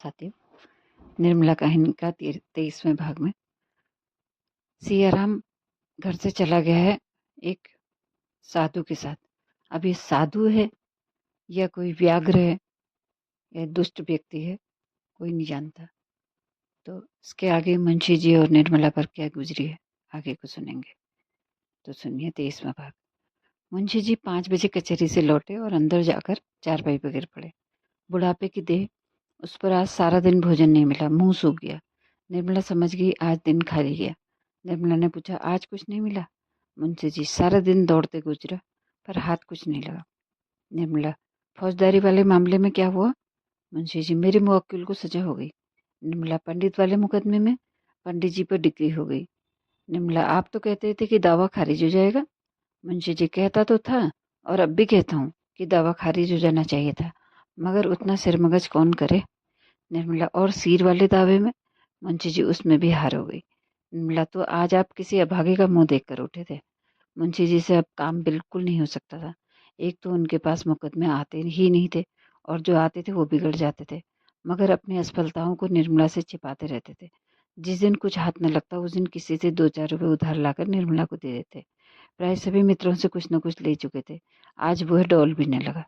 साथियों, निर्मला कहानी का 23वें भाग में सियाराम घर से चला गया है एक साधु के साथ। अब ये साधु है या कोई व्याघ्र है या दुष्ट व्यक्ति है, कोई नहीं जानता। तो इसके आगे मुंशी जी और निर्मला पर क्या गुजरी है आगे को सुनेंगे। तो सुनिए 23वां भाग। मुंशी जी 5 बजे कचहरी से लौटे और अंदर जाकर चारपाई पर गिर पड़े। बुढ़ापे की देह, उस पर आज सारा दिन भोजन नहीं मिला, मुंह सूख गया। निर्मला समझ गई आज दिन खाली गया। निर्मला ने पूछा, आज कुछ नहीं मिला? मुंशी जी, सारा दिन दौड़ते गुजरा पर हाथ कुछ नहीं लगा। निर्मला, फौजदारी वाले मामले में क्या हुआ? मुंशी जी, मेरे मुवक्किल को सजा हो गई। निर्मला, पंडित वाले मुकदमे में? पंडित जी पर डिग्री हो गई। निर्मला, आप तो कहते थे कि दावा खारिज हो जाएगा। मुंशी जी, कहता तो था और अब भी कहता हूँ कि दावा खारिज हो जाना चाहिए था, मगर उतना सिरमगज कौन करे। निर्मला, और सिर वाले दावे में? मुंशी जी, उसमें भी हार हो गई। निर्मला, तो आज आप किसी अभागे का मुंह देख कर उठे थे। मुंशी जी से अब काम बिल्कुल नहीं हो सकता था। एक तो उनके पास मुकदमे आते ही नहीं थे और जो आते थे वो बिगड़ जाते थे, मगर अपनी असफलताओं को निर्मला से छिपाते रहते थे। जिस दिन कुछ हाथ न लगता उस दिन किसी से 2-4 रुपए उधार लाकर निर्मला को दे देते। प्राय सभी मित्रों से कुछ न कुछ ले चुके थे। आज वह डौल भी न लगा।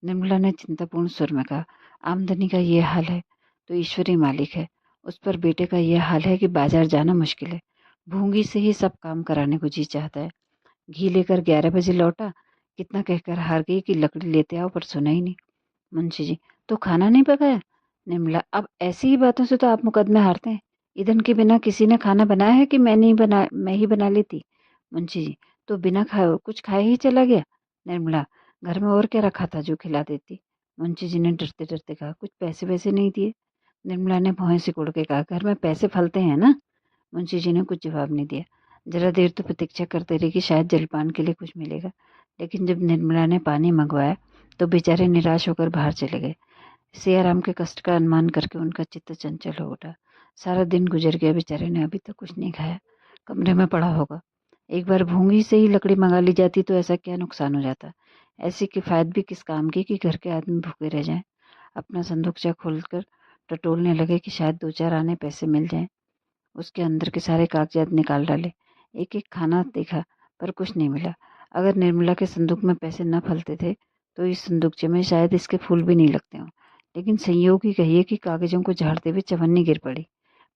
निर्मला ने चिंतापूर्ण स्वर में कहा, आमदनी का ये हाल है तो ईश्वरी मालिक है। उस पर बेटे का यह हाल है कि बाजार जाना मुश्किल है। भूंगी से ही सब काम कराने को जी चाहता है। घी लेकर 11 बजे लौटा, कितना कहकर हार गई कि लकड़ी लेते आओ, पर सुना ही नहीं। मुंशी जी, तो खाना नहीं पकाया? निर्मला, अब ऐसी ही बातों से तो आप मुकदमे हारते हैं। ईंधन के बिना किसी ने खाना बनाया है कि मैं ही बना लेती। मुंशी जी, तो बिना खाए कुछ खाए ही चला गया। निर्मला, घर में और क्या रखा था जो खिला देती? मुंशी जी ने डरते डरते कहा, कुछ पैसे वैसे नहीं दिए। निर्मला ने भौहें सिकुड़ के कहा, घर में पैसे फलते हैं ना? मुंशी जी ने कुछ जवाब नहीं दिया। जरा देर तो प्रतीक्षा करते रही कि शायद जलपान के लिए कुछ मिलेगा, लेकिन जब निर्मला ने पानी मंगवाया तो बेचारे निराश होकर बाहर चले गए। सियाराम के कष्ट का अनुमान करके उनका चित्त चंचल हो उठा। सारा दिन गुजर गया, बेचारे ने अभी तक कुछ नहीं खाया, कमरे में पड़ा होगा। एक बार भूंगी से ही लकड़ी मंगा ली जाती तो ऐसा क्या नुकसान हो जाता। ऐसी किफायत भी किस काम की कि घर के आदमी भूखे रह जाएं। अपना संदूकचा खोलकर टटोलने लगे कि शायद 2-4 आने पैसे मिल जाएं। उसके अंदर के सारे कागजात निकाल डाले। एक एक खाना देखा पर कुछ नहीं मिला। अगर निर्मला के संदूक में पैसे न फलते थे तो इस संदूकचे में शायद इसके फूल भी नहीं लगते हों। लेकिन संयोग ही कहिए कि कागजों को झाड़ते हुए चवन्नी गिर पड़ी।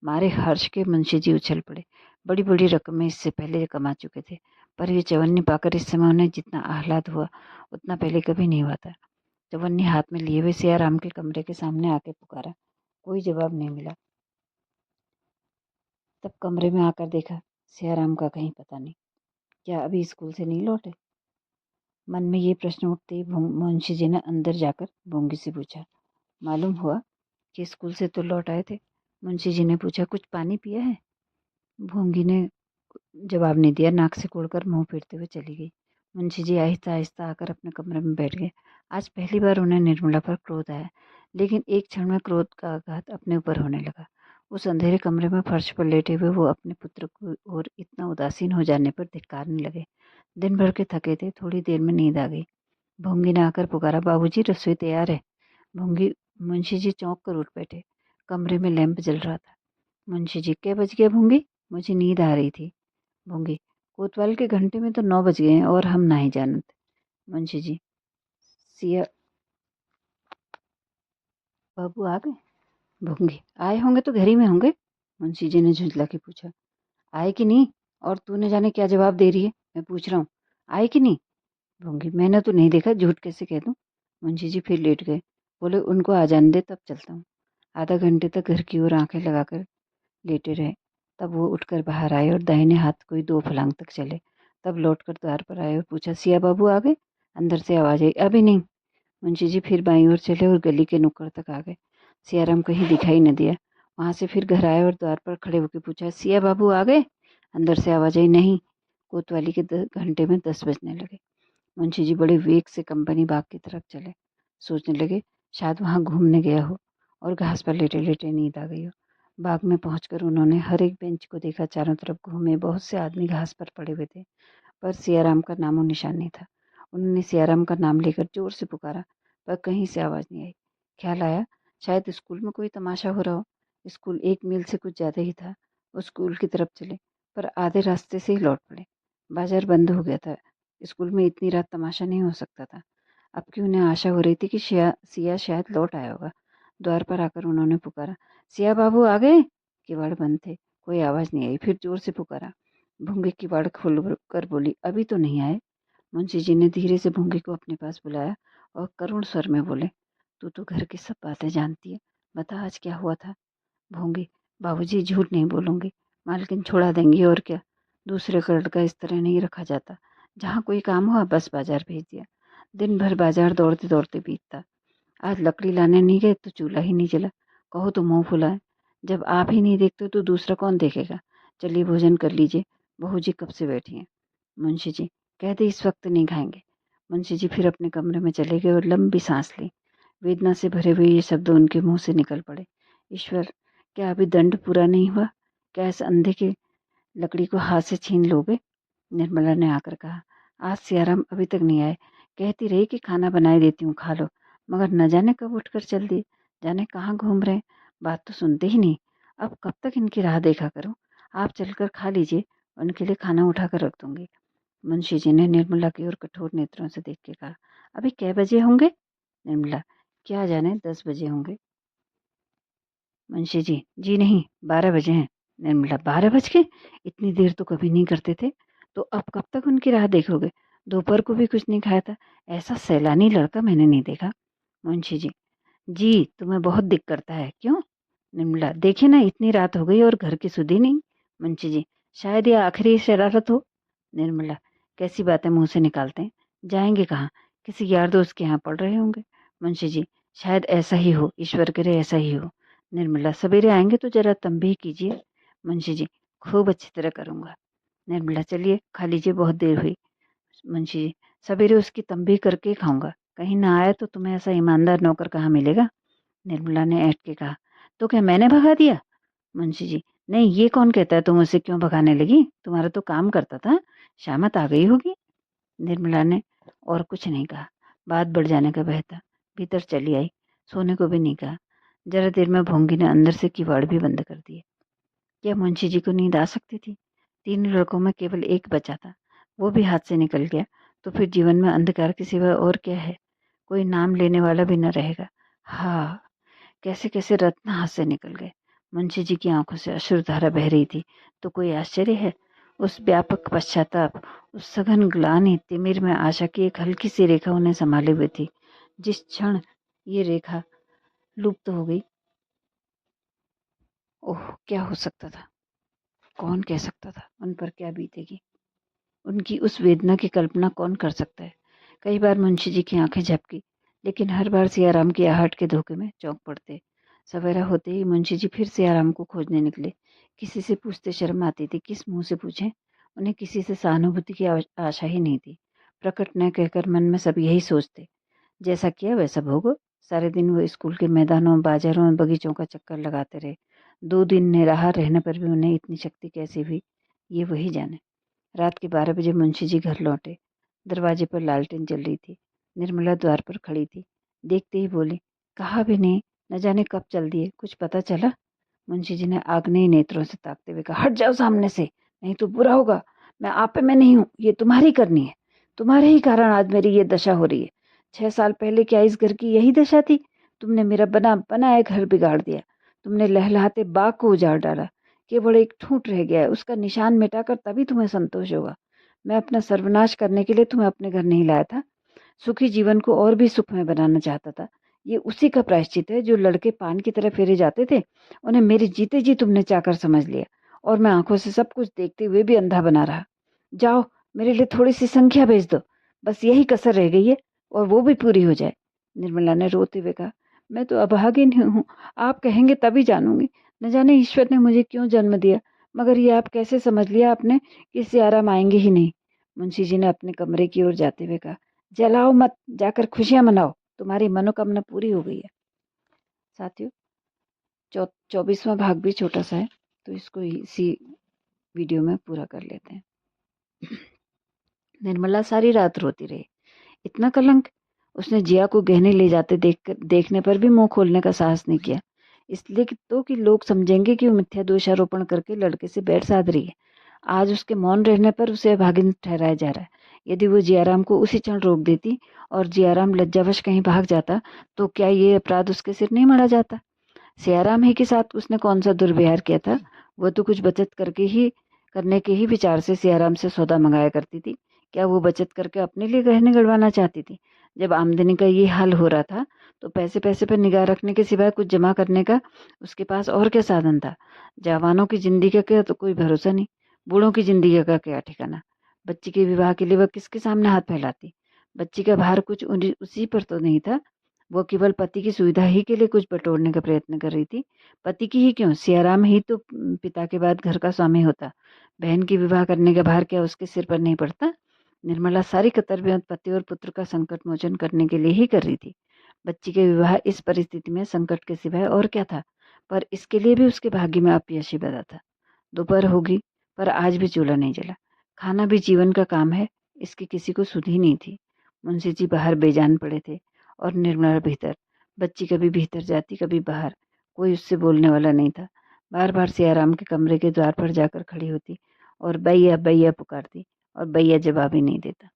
मारे हर्ष के मुंशी जी उछल पड़े। बड़ी बड़ी रकमें इससे पहले कमा चुके थे, पर ये चवन्नी पाकर इस समय उन्हें जितना आह्लाद हुआ उतना पहले कभी नहीं हुआ था। चवन्नी हाथ में लिए हुए सियाराम के कमरे के सामने आके पुकारा। कोई जवाब नहीं मिला। तब कमरे में आकर देखा, सियाराम का कहीं पता नहीं। क्या अभी स्कूल से नहीं लौटे? मन में ये प्रश्न उठते ही मुंशी जी ने अंदर जाकर भूंगी से पूछा, मालूम हुआ कि स्कूल से तो लौट आए थे? मुंशी जी ने पूछा, कुछ पानी पिया है? भूंगी ने जवाब नहीं दिया, नाक से कोड़कर मुंह फेरते हुए चली गई। मुंशी जी आहिस्ता आहिस्ता आकर अपने कमरे में बैठ गए। आज पहली बार उन्हें निर्मला पर क्रोध आया, लेकिन एक क्षण में क्रोध का आघात अपने ऊपर होने लगा। उस अंधेरे कमरे में फर्श पर लेटे हुए वो अपने पुत्र की ओर इतना उदासीन हो जाने पर धिक्कारने लगे। दिन भर के थके थे, थोड़ी देर में नींद आ गई। भूंगी ने आकर पुकारा, बाबूजी रसोई तैयार है। भूंगी मुंशी जी चौंक कर उठ बैठे। कमरे में लैंप जल रहा था। मुंशी जी, क्या बज गया भूंगी? मुझे नींद आ रही थी। भूंगी, कोतवाल के घंटे में तो 9 बज गए हैं और हम नहीं जानत। मुंशी जी, सिया बाबू आ गए? भूंगी, आए होंगे तो घर ही में होंगे। मुंशी जी ने झुंझला के पूछा, आए कि नहीं? और तूने जाने क्या जवाब दे रही है? मैं पूछ रहा हूँ, आए कि नहीं? भूंगी, मैंने तो नहीं देखा, झूठ कैसे कह दूं? मुंशी जी फिर लेट गए। बोले, उनको आ जाने दे, तब चलता हूँ। आधा घंटे तक घर की ओर आंखें लगाकर लेटे रहे। तब वो उठकर बाहर आए और दाहिने हाथ कोई 2 फलांग तक चले। तब लौटकर द्वार पर आए और पूछा, सिया बाबू आ गए? अंदर से आवाज आई, अभी नहीं। मुंशी जी फिर बाईं ओर चले और गली के नुक्कड़ तक आ गए। सियाराम कहीं दिखाई न दिया। वहां से फिर घर आए और द्वार पर खड़े होकर पूछा, सिया बाबू आ गए? अंदर से आवाज आई, नहीं। कोतवाली के घंटे में 10 बजने लगे। मुंशी जी बड़े वेग से कंपनी बाग की तरफ चले। सोचने लगे शायद वहां घूमने गया हो और घास पर लेटे लेटे नींद आ गई हो। बाग में पहुंचकर उन्होंने हर एक बेंच को देखा, चारों तरफ घूमे। बहुत से आदमी घास पर पड़े हुए थे, पर सियाराम का नामो निशान नहीं था। उन्होंने सियाराम का नाम लेकर जोर से पुकारा, पर कहीं से आवाज नहीं आई। ख्याल आया शायद स्कूल में कोई तमाशा हो रहा हो। स्कूल 1 मील से कुछ ज़्यादा ही था। वो स्कूल की तरफ चले, पर आधे रास्ते से ही लौट पड़े। बाज़ार बंद हो गया था। स्कूल में इतनी रात तमाशा नहीं हो सकता था। अब की उन्हें आशा हो रही थी कि सिया शायद लौट आया होगा। द्वार पर आकर उन्होंने पुकारा, सिया बाबू आ गए? किवाड़ बंद थे, कोई आवाज़ नहीं आई। फिर जोर से पुकारा। भूंगी किवाड़ खोल कर बोली, अभी तो नहीं आए। मुंशी जी ने धीरे से भूंगी को अपने पास बुलाया और करुण स्वर में बोले, तू तो घर की सब बातें जानती है, बता आज क्या हुआ था। भूंगी, बाबूजी झूठ नहीं बोलूंगी, मालकिन छोड़ा देंगी और क्या। दूसरे का लड़का इस तरह नहीं रखा जाता। जहाँ कोई काम हुआ बस बाजार भेज दिया। दिन भर बाजार दौड़ते दौड़ते बीतता। आज लकड़ी लाने नहीं गए तो चूल्हा ही नहीं जला। कहो तो मुंह फुलाए। जब आप ही नहीं देखते तो दूसरा कौन देखेगा। चलिए भोजन कर लीजिए, बहू जी कब से बैठी हैं। मुंशी जी, कहते इस वक्त नहीं खाएंगे। मुंशी जी फिर अपने कमरे में चले गए और लंबी सांस ली। वेदना से भरे हुए ये शब्द उनके मुंह से निकल पड़े, ईश्वर, क्या अभी दंड पूरा नहीं हुआ? क्या इस अंधे की लकड़ी को हाथ से छीन लोगे? निर्मला ने आकर कहा, आज सियाराम अभी तक नहीं आए। कहती रही कि खाना बनाए देती हूँ, खा लो, मगर न जाने कब उठकर चल दिए, जाने कहाँ घूम रहे। बात तो सुनते ही नहीं। अब कब तक इनकी राह देखा करूँ? आप चलकर खा लीजिए, उनके लिए खाना उठाकर रख दूंगी। मुंशी जी ने निर्मला की ओर कठोर नेत्रों से देख के कहा, अभी कै बजे होंगे? निर्मला, क्या जाने, 10 बजे होंगे। मुंशी जी, जी नहीं, 12 बजे हैं। निर्मला, 12 बज के? इतनी देर तो कभी नहीं करते थे। तो अब कब तक उनकी राह देखोगे? दोपहर को भी कुछ नहीं खाया था। ऐसा सैलानी लड़का मैंने नहीं देखा। मुंशी जी, तुम्हें बहुत दिक करता है, क्यों? निर्मला, देखिए ना, इतनी रात हो गई और घर की सुधी नहीं। मुंशी जी, शायद ये आखिरी शरारत हो। निर्मला, कैसी बातें मुंह से निकालते हैं। जाएंगे कहाँ? किसी यार दोस्त के यहाँ पड़ रहे होंगे। मुंशी जी, शायद ऐसा ही हो, ईश्वर करे ऐसा ही हो। निर्मला, सवेरे आएंगे तो जरा तंबीह कीजिए। मुंशी जी, खूब अच्छी तरह करूंगा। निर्मला, चलिए खा लीजिए, बहुत देर हुई। मुंशी जी, सवेरे उसकी तंबीह करके ही खाऊंगा। कहीं ना आया तो तुम्हें ऐसा ईमानदार नौकर कहाँ मिलेगा। निर्मला ने ऐंठ के कहा, तो क्या मैंने भगा दिया? मुंशी जी, नहीं, ये कौन कहता है तुम उसे क्यों भगाने लगी? तुम्हारा तो काम करता था, शामत आ गई होगी। निर्मला ने और कुछ नहीं कहा। बात बढ़ जाने का भय था। भीतर चली आई, सोने को भी नहीं कहा। जरा देर में भोंगी ने अंदर से किवाड़ भी बंद कर दिए। क्या मुंशी जी को नींद आ सकती थी? 3 लड़कों में केवल एक बचा था, वो भी हाथ से निकल गया तो फिर जीवन में अंधकार के सिवा और क्या है। कोई नाम लेने वाला भी न रहेगा। हाँ, कैसे कैसे रत्न हाथ से निकल गए। मुंशी जी की आंखों से अश्रुधारा बह रही थी। तो कोई आश्चर्य है? उस व्यापक पश्चाताप, उस सघन ग्लानि, तिमिर में आशा की एक हल्की सी रेखा उन्हें संभाले हुए थी। जिस क्षण ये रेखा लुप्त हो गई, ओह, क्या हो सकता था? कौन कह सकता था उन पर क्या बीतेगी? उनकी उस वेदना की कल्पना कौन कर सकता है? कई बार मुंशी जी की आंखें झपकी, लेकिन हर बार सियाराम की आहट के धोखे में चौंक पड़ते। सवेरा होते ही मुंशी जी फिर सियाराम को खोजने निकले। किसी से पूछते शर्म आती थी, किस मुंह से पूछें। उन्हें किसी से सहानुभूति की आशा ही नहीं थी। प्रकट न कहकर मन में सब यही सोचते, जैसा किया वैसा भोगो। सारे दिन वो स्कूल के मैदानों, बाजारों और बगीचों का चक्कर लगाते रहे। 2 दिन निराहार रहने पर भी उन्हें इतनी शक्ति कैसे हुई, ये वही जाने। रात के 12 बजे मुंशी जी घर लौटे। दरवाजे पर लालटेन जल रही थी। निर्मला द्वार पर खड़ी थी। देखते ही बोली, कहा भी नहीं, न जाने कब चल दिए, कुछ पता चला? मुंशी जी ने आग्नेय नेत्रों से ताकते हुए कहा, हट जाओ सामने से, नहीं तो बुरा होगा। मैं आप में नहीं हूँ, ये तुम्हारी करनी है। तुम्हारे ही कारण आज मेरी ये दशा हो रही है। 6 साल पहले क्या इस घर की यही दशा थी? तुमने मेरा बना बनाया घर बिगाड़ दिया। तुमने लहलहाते बाग को उजाड़ डाला। केवल एक ठूंठ रह गया है, उसका निशान मिटाकर तभी तुम्हें संतोष होगा। मैं अपना सर्वनाश करने के लिए तुम्हें अपने घर नहीं लाया था। सुखी जीवन को और भी सुखमय बनाना चाहता था। ये उसी का प्रायश्चित है। जो लड़के पान की तरह फेरे जाते थे, उन्हें मेरे जीते जी तुमने चाकर समझ लिया, और मैं आंखों से सब कुछ देखते हुए भी अंधा बना रहा। जाओ, मेरे लिए थोड़ी सी संख्या भेज दो, बस यही कसर रह गई है, और वो भी पूरी हो जाए। निर्मला ने रोते हुए कहा, मैं तो अभागिन हूँ, आप कहेंगे तभी जानूंगी। न जाने ईश्वर ने मुझे क्यों जन्म दिया, मगर ये आप कैसे समझ लिया आपने कि सियाराम आएंगे ही नहीं। मुंशी जी ने अपने कमरे की ओर जाते हुए कहा, जलाओ मत, जाकर खुशियां मनाओ, तुम्हारी मनोकामना पूरी हो गई है। साथियों, 24वां भाग भी छोटा सा है, तो इसको इसी वीडियो में पूरा कर लेते हैं। निर्मला सारी रात रोती रही। इतना कलंक, उसने जिया को गहने ले जाते देखने पर भी मुंह खोलने का साहस नहीं किया, इसलिए कि लोग समझेंगे कि वो मिथ्या दोषारोपण करके लड़के से बैर साध रही है। आज उसके मौन रहने पर उसे अभागिन ठहराया जा रहा है। यदि वो जियाराम को उसी क्षण रोक देती और जियाराम लज्जावश कहीं भाग जाता तो क्या ये अपराध उसके सिर नहीं मढ़ा जाता? सियाराम ही के साथ उसने कौन सा दुर्व्यवहार किया था? वो तो कुछ बचत करने के ही विचार से सियाराम से सौदा मंगाया करती थी। क्या वो बचत करके अपने लिए गहने गड़वाना चाहती थी? जब आमदनी का ये हाल हो रहा था तो पैसे पैसे पर निगाह रखने के सिवाय कुछ जमा करने का उसके पास और क्या साधन था? जवानों की जिंदगी का क्या तो कोई भरोसा नहीं, बूढ़ों की जिंदगी का क्या ठिकाना? बच्ची के विवाह के लिए वह किसके सामने हाथ फैलाती? बच्ची का भार कुछ उसी पर तो नहीं था। वो केवल पति की सुविधा ही के लिए कुछ बटोरने का प्रयत्न कर रही थी। पति की ही क्यों, सियाराम ही तो पिता के बाद घर का स्वामी होता। बहन की विवाह करने का भार क्या उसके सिर पर नहीं पड़ता? निर्मला सारी कर्तव्य पति और पुत्र का संकट मोचन करने के लिए ही कर रही थी। बच्ची के विवाह इस परिस्थिति में संकट के सिवाय और क्या था? पर इसके लिए भी उसके भाग्य में अपयश ही बना था। दोपहर होगी पर आज भी चूल्हा नहीं जला। खाना भी जीवन का काम है, इसकी किसी को सुध ही नहीं थी। मुंशी जी बाहर बेजान पड़े थे और निर्मला भीतर। बच्ची कभी भीतर जाती कभी बाहर, कोई उससे बोलने वाला नहीं था। बार बार सियाराम के कमरे के द्वार पर जाकर खड़ी होती और बैया बैया पुकारती और बैया जवाब ही नहीं देता।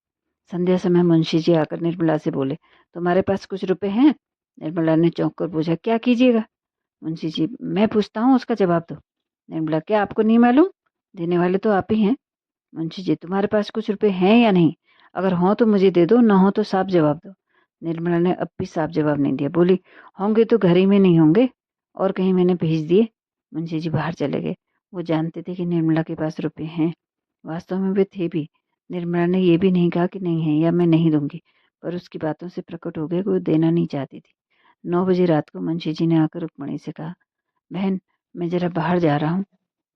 संध्या समय मुंशी जी आकर निर्मला से बोले, तुम्हारे पास कुछ रुपए हैं? निर्मला ने चौंक कर पूछा, क्या कीजिएगा? मुंशी जी, मैं पूछता हूँ उसका जवाब दो। निर्मला, क्या आपको नहीं मालूम? देने वाले तो आप ही हैं। मुंशी जी, तुम्हारे पास कुछ रुपए हैं या नहीं? अगर हों तो मुझे दे दो, ना हो तो साफ जवाब दो। निर्मला ने अब भी साफ जवाब नहीं दिया। बोली, होंगे तो घर ही में नहीं होंगे, और कहीं मैंने भेज दिए। मुंशी जी बाहर चले गए। वो जानते थे कि निर्मला के पास रुपए हैं, वास्तव में वे थे भी। निर्मला ने यह भी नहीं कहा कि नहीं है या मैं नहीं दूंगी, पर उसकी बातों से प्रकट हो गया कि वो देना नहीं चाहती थी। 9 बजे रात को मुंशी जी ने आकर रुक्मणी से कहा, बहन, मैं जरा बाहर जा रहा हूँ,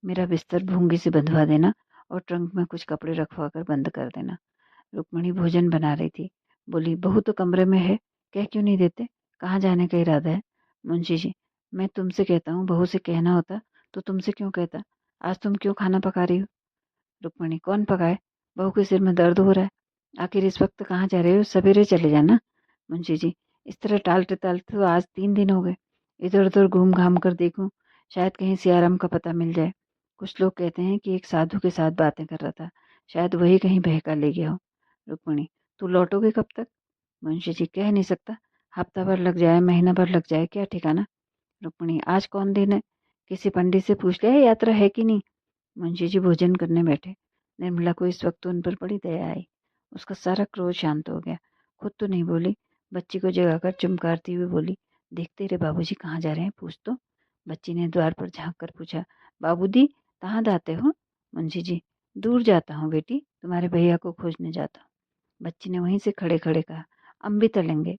मेरा बिस्तर भूंगी से बंधवा देना और ट्रंक में कुछ कपड़े रखवा कर बंद कर देना। रुक्मणी भोजन बना रही थी। बोली, बहू तो कमरे में है, कह क्यों नहीं देते? कहाँ जाने का इरादा है? मुंशी जी, मैं तुमसे कहता हूँ, बहू से कहना होता तो तुमसे क्यों कहता? आज तुम क्यों खाना पका रही हो? रुक्मणी, कौन पकाए? बहू के सिर में दर्द हो रहा है। आखिर इस वक्त कहाँ जा रहे हो? सवेरे चले जाना। मुंशी जी, इस तरह टालते टालते तो आज 3 दिन हो गए। इधर उधर घूम घाम कर देखूं, शायद कहीं सियाराम का पता मिल जाए। कुछ लोग कहते हैं कि एक साधु के साथ बातें कर रहा था, शायद वही कहीं बहका ले गया हो। रुक्मणी, तू लौटोगे कब तक? मुंशी जी, कह नहीं सकता, हफ्ता भर लग जाए, महीना भर लग जाए, क्या ठिकाना। रुक्मणी, आज कौन दिन है? किसी पंडित से पूछ लिया यात्रा है कि नहीं? मुंशी जी भोजन करने बैठे। निर्मला को इस वक्त उन पर बड़ी दया आई। उसका सारा क्रोध शांत हो गया। खुद तो नहीं बोली, बच्ची को जगाकर चुमकारती हुई बोली, देखते रे बाबूजी कहाँ जा रहे हैं, पूछ तो। बच्ची ने द्वार पर झांक कर पूछा, बाबूजी कहाँ जाते हो? मुंशी जी, दूर जाता हूँ बेटी, तुम्हारे भैया को खोजने जाता हूँ। बच्ची ने वहीं से खड़े खड़े कहा, अम्बित लेंगे।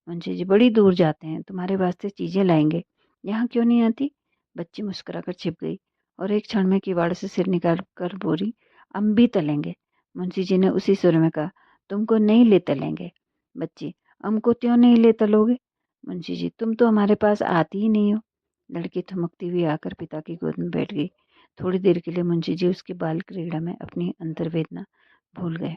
मुंशी जी, बड़ी दूर जाते हैं, तुम्हारे वास्ते चीजें लाएंगे, यहाँ क्यों नहीं आती? बच्ची मुस्कुराकर छिप गई और एक क्षण में किवाड़ से सिर निकाल कर बोली, हम भी तलेंगे। मुंशी जी ने उसी सुर में कहा, तुमको नहीं ले तलेंगे। बच्ची, हमको क्यों नहीं ले तलोगे? मुंशी जी, तुम तो हमारे पास आती ही नहीं हो। लड़की थमकती हुई आकर पिता की गोद में बैठ गई। थोड़ी देर के लिए मुंशी जी उसकी बाल क्रीड़ा में अपनी अंतर्वेदना भूल गए।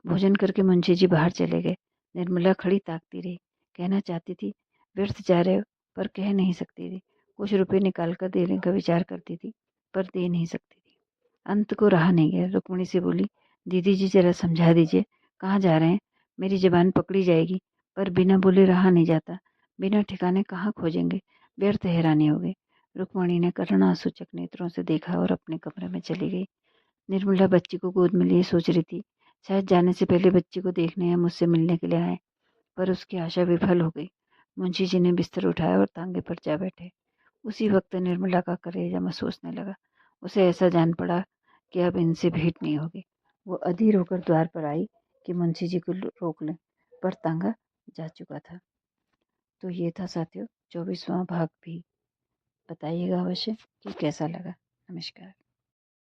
भोजन करके मुंशी जी बाहर चले गए। निर्मला खड़ी ताकती रही। कहना चाहती थी, व्यर्थ जा रहे हो, पर कह नहीं सकती थी। कुछ रुपए निकाल कर देने का विचार करती थी, पर दे नहीं सकती थी। अंत को रहा नहीं गया। रुक्मणी से बोली, दीदी जी जरा समझा दीजिए, कहाँ जा रहे हैं? मेरी जबान पकड़ी जाएगी, पर बिना बोले रहा नहीं जाता। बिना ठिकाने कहाँ खोजेंगे? व्यर्थ हैरानी हो गई। रुक्मणी ने करुणासूचक नेत्रों से देखा और अपने कमरे में चली गई। निर्मला बच्ची को गोद में लिए सोच रही थी, शायद जाने से पहले बच्ची को देखने या मुझसे मिलने के लिए आए, पर उसकी आशा विफल हो गई। मुंशी जी ने बिस्तर उठाया और तांगे पर जा बैठे। उसी वक्त निर्मला का कलेजा महसूसने लगा। उसे ऐसा जान पड़ा कि अब इनसे भेंट नहीं होगी। वो अधीर होकर द्वार पर आई कि मुंशी जी को रोक लें, पर तांगा जा चुका था। तो ये था साथियों 24वां भाग भी। बताइएगा अवश्य कि कैसा लगा। नमस्कार।